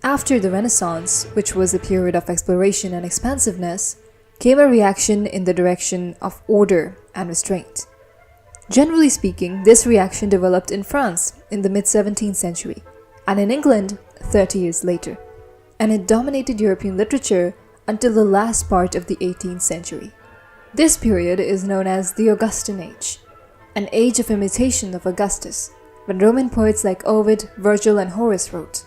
After the Renaissance, which was a period of exploration and expansiveness, came a reaction in the direction of order and restraint. Generally speaking, this reaction developed in France in the mid-17th century, and in England 30 years later, and it dominated European literature until the last part of the 18th century. This period is known as the Augustan age, an age of imitation of Augustus, when Roman poets like Ovid, Virgil, and Horace wrote.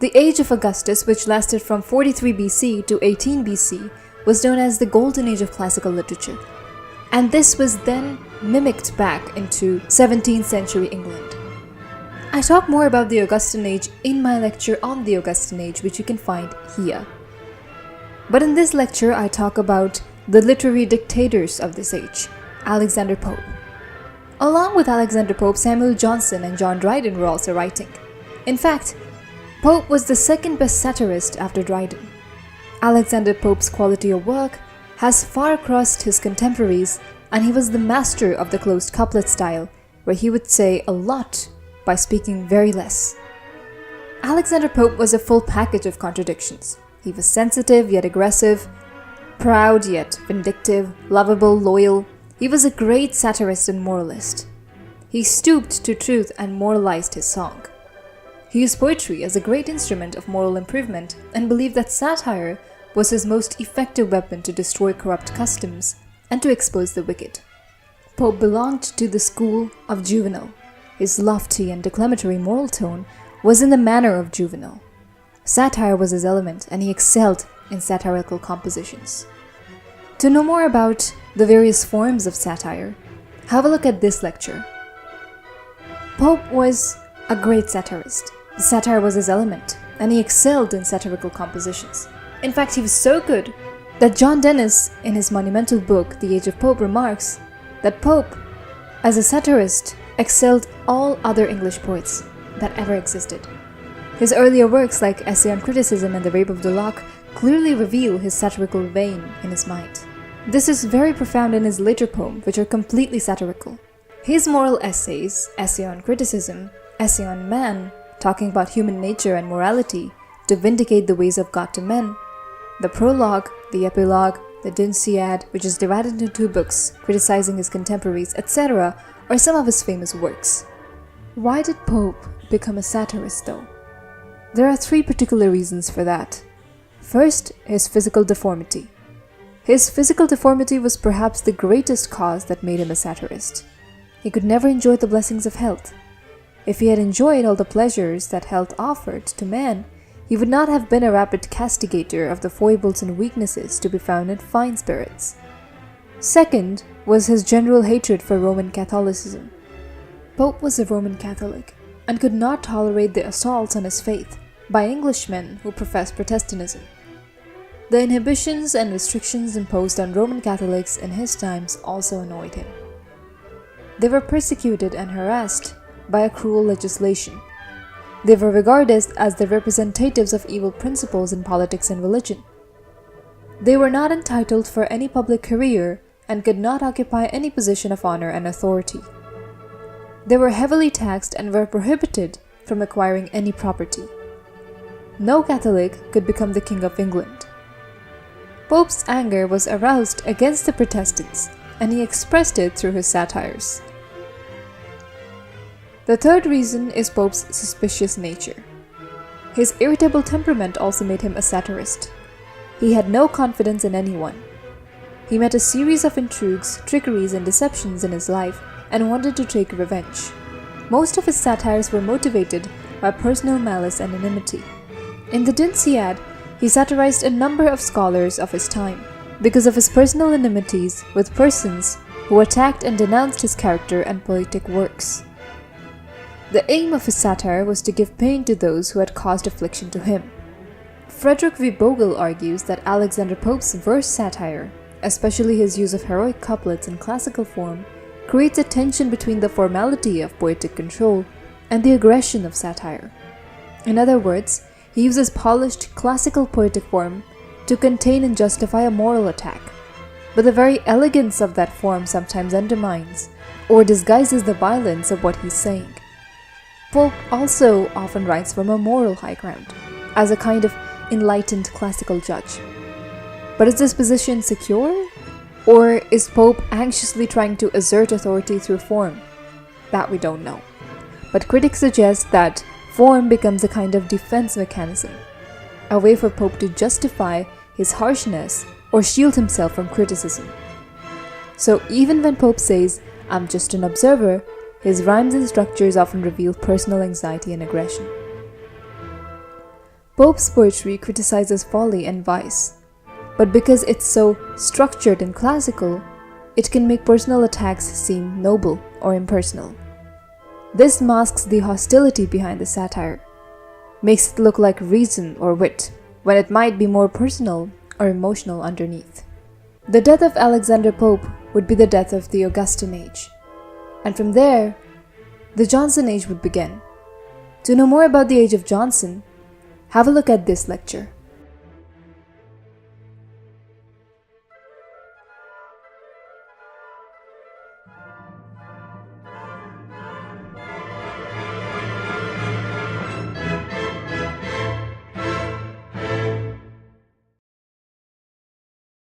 The age of Augustus, which lasted from 43 BC to 18 BC, was known as the Golden Age of classical literature, and this was then mimicked back into 17th century England. I talk more about the Augustan age in my lecture on the Augustan age, which you can find here. But in this lecture, I talk about the literary dictators of this age, Alexander Pope. Along with Alexander Pope, Samuel Johnson and John Dryden were also writing. In fact, Pope was the second best satirist after Dryden. Alexander Pope's quality of work has far crossed his contemporaries, and he was the master of the closed couplet style, where he would say a lot by speaking very less. Alexander Pope was a full package of contradictions. He was sensitive yet aggressive, proud yet vindictive, lovable, loyal. He was a great satirist and moralist. He stooped to truth and moralized his song. He used poetry as a great instrument of moral improvement and believed that satire was his most effective weapon to destroy corrupt customs and to expose the wicked. Pope belonged to the school of Juvenal. His lofty and declamatory moral tone was in the manner of Juvenal. Satire was his element, and he excelled in satirical compositions. To know more about the various forms of satire, have a look at this lecture. Pope was a great satirist. The satire was his element, and he excelled in satirical compositions. In fact, he was so good that John Dennis, in his monumental book, The Age of Pope, remarks that Pope, as a satirist, excelled all other English poets that ever existed. His earlier works like Essay on Criticism and The Rape of the Lock clearly reveal his satirical vein in his mind. This is very profound in his later poems, which are completely satirical. His moral essays, Essay on Criticism, Essay on Man, talking about human nature and morality to vindicate the ways of God to men, the prologue, the epilogue, the Dunciad, which is divided into 2 books, criticizing his contemporaries, etc., are some of his famous works. Why did Pope become a satirist though? There are 3 particular reasons for that. First, his physical deformity. His physical deformity was perhaps the greatest cause that made him a satirist. He could never enjoy the blessings of health. If he had enjoyed all the pleasures that health offered to man, he would not have been a rapid castigator of the foibles and weaknesses to be found in fine spirits. Second was his general hatred for Roman Catholicism. Pope was a Roman Catholic and could not tolerate the assaults on his faith by Englishmen who professed Protestantism. The inhibitions and restrictions imposed on Roman Catholics in his times also annoyed him. They were persecuted and harassed by a cruel legislation. They were regarded as the representatives of evil principles in politics and religion. They were not entitled for any public career and could not occupy any position of honor and authority. They were heavily taxed and were prohibited from acquiring any property. No Catholic could become the King of England. Pope's anger was aroused against the Protestants, and he expressed it through his satires. The third reason is Pope's suspicious nature. His irritable temperament also made him a satirist. He had no confidence in anyone. He met a series of intrigues, trickeries, and deceptions in his life and wanted to take revenge. Most of his satires were motivated by personal malice and enmity. In the Dunciad, he satirized a number of scholars of his time because of his personal enmities with persons who attacked and denounced his character and poetic works. The aim of his satire was to give pain to those who had caused affliction to him. Frederick V. Bogle argues that Alexander Pope's verse satire, especially his use of heroic couplets in classical form, creates a tension between the formality of poetic control and the aggression of satire. In other words, he uses polished classical poetic form to contain and justify a moral attack, but the very elegance of that form sometimes undermines or disguises the violence of what he's saying. Pope also often writes from a moral high ground. as a kind of enlightened classical judge. But is this position secure? Or is Pope anxiously trying to assert authority through form? That we don't know. But critics suggest that form becomes a kind of defense mechanism, a way for Pope to justify his harshness or shield himself from criticism. So even when Pope says, "I'm just an observer," his rhymes and structures often reveal personal anxiety and aggression. Pope's poetry criticizes folly and vice, but because it's so structured and classical, it can make personal attacks seem noble or impersonal. This masks the hostility behind the satire, makes it look like reason or wit, when it might be more personal or emotional underneath. The death of Alexander Pope would be the death of the Augustan age, and from there, the Johnson age would begin. To know more about the age of Johnson, have a look at this lecture.